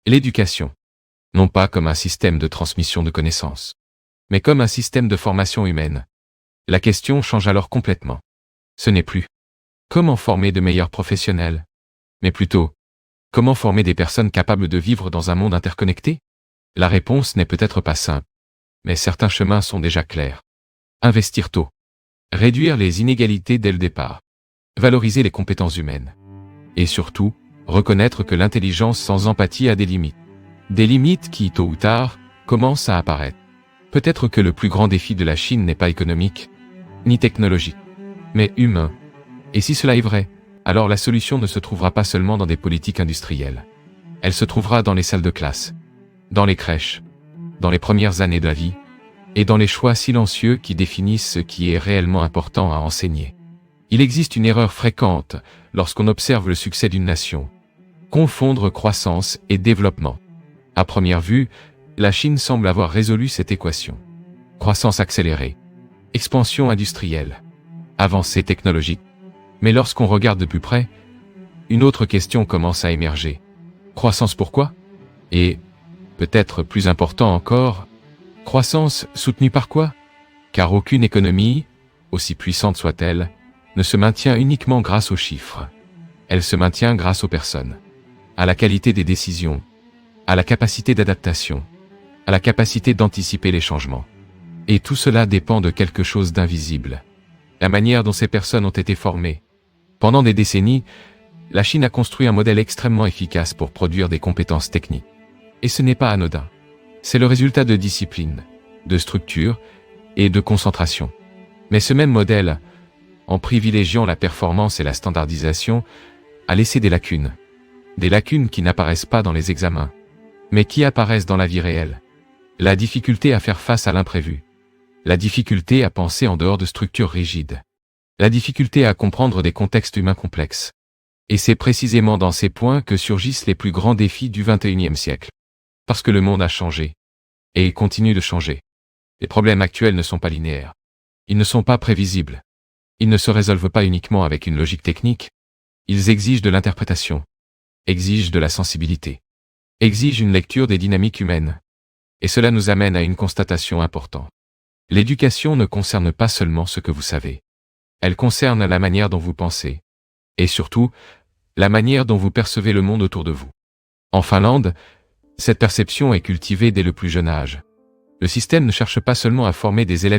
L'éducation. Non pas comme un système de transmission de connaissances, mais comme un système de formation humaine. La question change alors complètement. Ce n'est plus comment former de meilleurs professionnels, mais plutôt comment former des personnes capables de vivre dans un monde interconnecté? La réponse n'est peut-être pas simple, mais certains chemins sont déjà clairs. Investir tôt. Réduire les inégalités dès le départ. Valoriser les compétences humaines. Et surtout, reconnaître que l'intelligence sans empathie a des limites. Des limites qui, tôt ou tard, commencent à apparaître. Peut-être que le plus grand défi de la Chine n'est pas économique, ni technologique, mais humain. Et si cela est vrai, alors la solution ne se trouvera pas seulement dans des politiques industrielles. Elle se trouvera dans les salles de classe, dans les crèches, dans les premières années de la vie, et dans les choix silencieux qui définissent ce qui est réellement important à enseigner. Il existe une erreur fréquente lorsqu'on observe le succès d'une nation. Confondre croissance et développement. À première vue, la Chine semble avoir résolu cette équation. Croissance accélérée, expansion industrielle, avancée technologique. Mais lorsqu'on regarde de plus près, une autre question commence à émerger. Croissance pourquoi? Et, peut-être plus important encore, croissance soutenue par quoi? Car aucune économie, aussi puissante soit-elle, ne se maintient uniquement grâce aux chiffres. Elle se maintient grâce aux personnes, à la qualité des décisions, à la capacité d'adaptation, à la capacité d'anticiper les changements. Et tout cela dépend de quelque chose d'invisible. La manière dont ces personnes ont été formées. Pendant des décennies, la Chine a construit un modèle extrêmement efficace pour produire des compétences techniques. Et ce n'est pas anodin. C'est le résultat de discipline, de structure et de concentration. Mais ce même modèle, en privilégiant la performance et la standardisation, a laissé des lacunes. Des lacunes qui n'apparaissent pas dans les examens, mais qui apparaissent dans la vie réelle. La difficulté à faire face à l'imprévu. La difficulté à penser en dehors de structures rigides. La difficulté à comprendre des contextes humains complexes. Et c'est précisément dans ces points que surgissent les plus grands défis du XXIe siècle. Parce que le monde a changé. Et il continue de changer. Les problèmes actuels ne sont pas linéaires. Ils ne sont pas prévisibles. Ils ne se résolvent pas uniquement avec une logique technique. Ils exigent de l'interprétation. Exigent de la sensibilité. Exigent une lecture des dynamiques humaines. Et cela nous amène à une constatation importante. L'éducation ne concerne pas seulement ce que vous savez. Elle concerne la manière dont vous pensez. Et surtout, la manière dont vous percevez le monde autour de vous. En Finlande, cette perception est cultivée dès le plus jeune âge. Le système ne cherche pas seulement à former des élèves